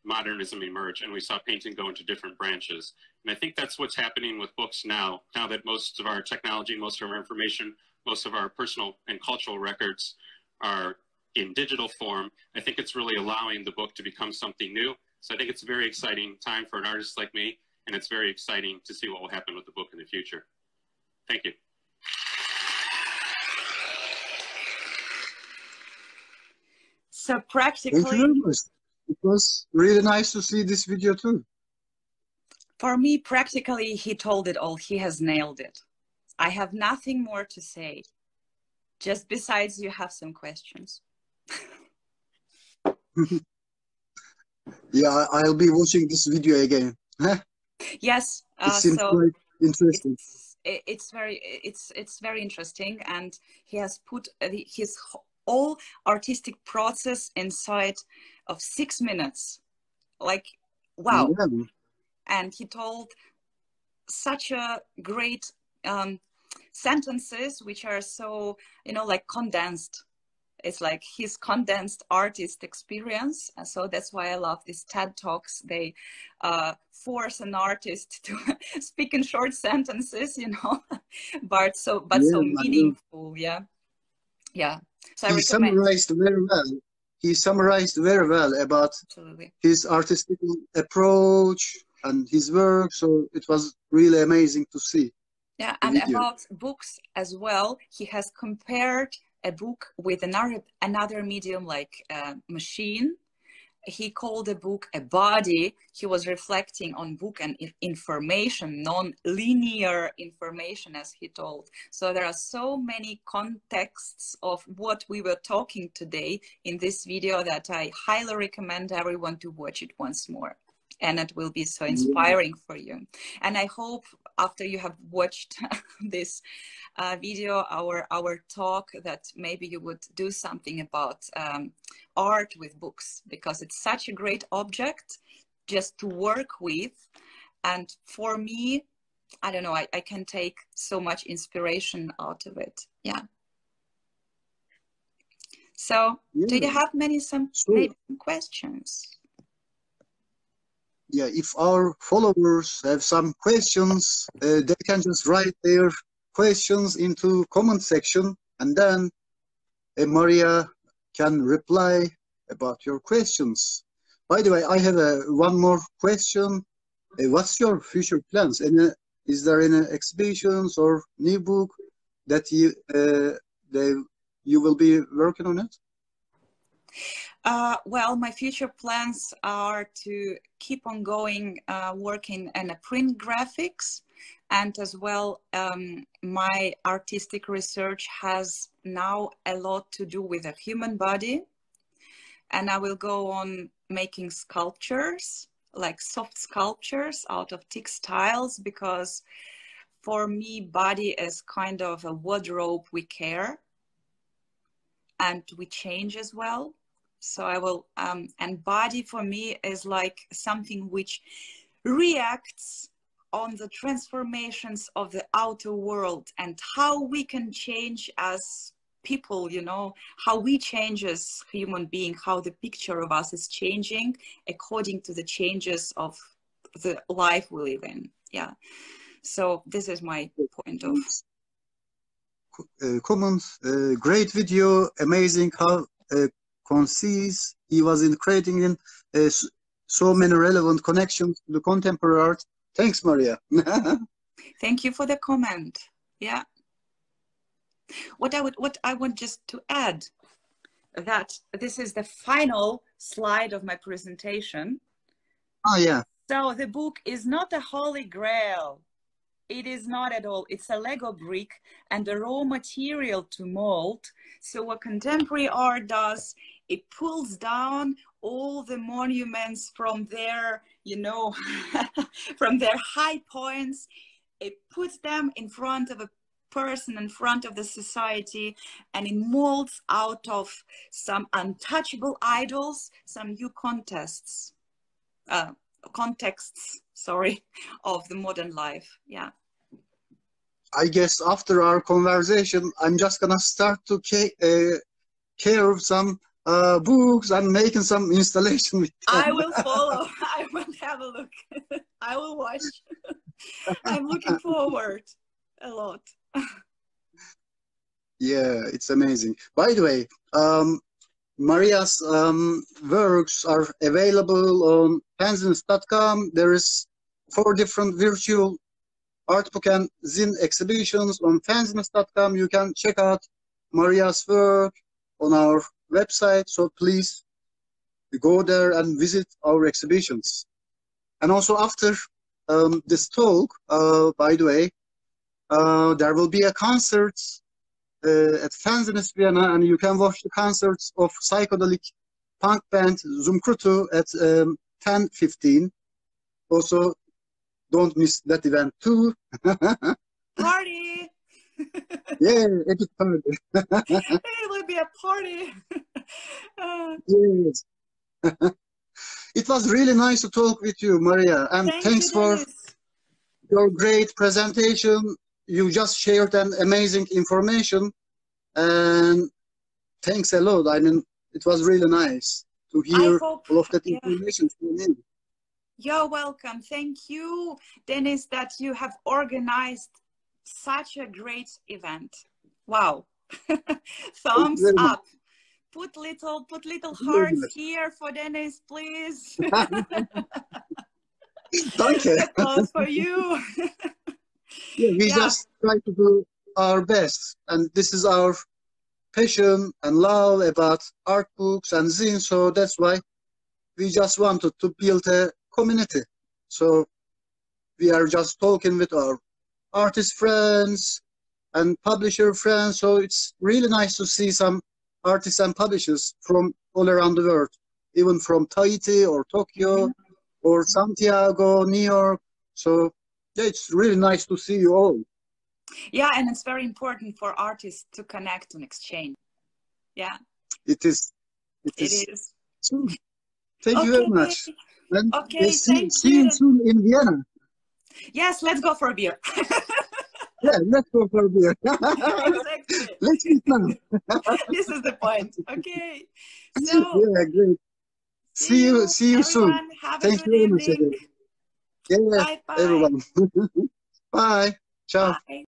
modernism emerge and we saw painting go into different branches. And I think that's what's happening with books now that most of our technology, most of our information, most of our personal and cultural records are in digital form. I think it's really allowing the book to become something new. So I think it's a very exciting time for an artist like me, and it's very exciting to see what will happen with the book in the future. Thank you. So practically, Thank you very much. It was really nice to see this video too. for me, practically, he told it all. He has nailed it. I have nothing more to say. Just besides, you have some questions. Yeah, I'll be watching this video again. Yes. It seems So quite interesting. it's very interesting, and he has put his whole artistic process inside of 6 minutes. Like, wow. Yeah. And he told such a great sentences which are so, you know, like condensed. It's like his condensed artist experience. And so that's why I love these TED Talks. They force an artist to speak in short sentences, you know, but so meaningful. Yeah. Yeah. So I recommend. Summarized very well. He summarized very well about Absolutely. his artistic approach and his work. So it was really amazing to see. Yeah, and about books as well, he has compared a book with another medium like machine. He called a book a body. He was reflecting on book and information, non-linear information, as he told. So there are so many contexts of what we were talking today in this video that I highly recommend everyone to watch it once more. And it will be so inspiring for you. And I hope after you have watched this video, our talk, that maybe you would do something about art with books, because it's such a great object just to work with. And for me, I don't know, I can take so much inspiration out of it. Yeah. So do you have maybe some questions? Yeah, if our followers have some questions, they can just write their questions into comment section, and then Maria can reply about your questions. By the way, I have one more question. What's your future plans? And is there any exhibitions or new book that you will be working on it? Well, my future plans are to keep on going, working in a print graphics, and as well, my artistic research has now a lot to do with the human body, and I will go on making sculptures, like soft sculptures out of textiles, because for me, body is kind of a wardrobe. We care and we change as well. So I will, and body for me is like something which reacts on the transformations of the outer world and how we can change as people, you know, how we change as human being, how the picture of us is changing according to the changes of the life we live in. Yeah. So this is my point of. Comments. Great video, amazing how concise he was in creating in so many relevant connections to the contemporary art. Thanks, Maria. Thank you for the comment. Yeah. What I want just to add, that this is the final slide of my presentation. Oh yeah. So the book is not a holy grail. It is not at all. It's a Lego brick and a raw material to mold. So what contemporary art does it pulls down all the monuments from their, you know, from their high points. It puts them in front of a person, in front of the society, and it molds out of some untouchable idols, some new contexts, sorry, of the modern life. Yeah. I guess after our conversation, I'm just gonna start to care of some books and making some installation with them. I will follow. I will have a look. I will watch. I'm looking forward a lot. Yeah, it's amazing. By the way, Maria's works are available on fanzineist.com. There is 4 different virtual art book and zine exhibitions on fanzineist.com. You can check out Maria's work on our website, so please go there and visit our exhibitions. And also after this talk, by the way, there will be a concert at Fanzineist Vienna, and you can watch the concerts of psychedelic punk band Zumkrutu at 10:15. Also, don't miss that event too. Party! Yeah, epic party. It will be a party. Yes. It was really nice to talk with you, Maria, and thanks for your great presentation. You just shared an amazing information, and thanks a lot. I mean, it was really nice to hear all of that information from you. You're welcome. Thank you, Deniz, that you have organized such a great event. Wow. Thumbs up. Put little hearts here for Deniz, please. Thank you. Applause for you. Yeah, we just try to do our best, and this is our passion and love about art books and zines, so that's why we just wanted to build a community. So we are just talking with our artist friends and publisher friends, so it's really nice to see some artists and publishers from all around the world, even from Tahiti or Tokyo or Santiago, New York. So yeah, it's really nice to see you all. Yeah, and it's very important for artists to connect and exchange. Yeah. It is. It is. So, thank you very much. And thank see you soon in Vienna. Yes, let's go for a beer. Yeah, let's go for a beer. Exactly. Let's meet now. This is the point. Okay. So yeah, great. See you everyone. soon. Have Thank a you good very much, evening. Yeah, bye, everyone. Bye. Ciao. Bye.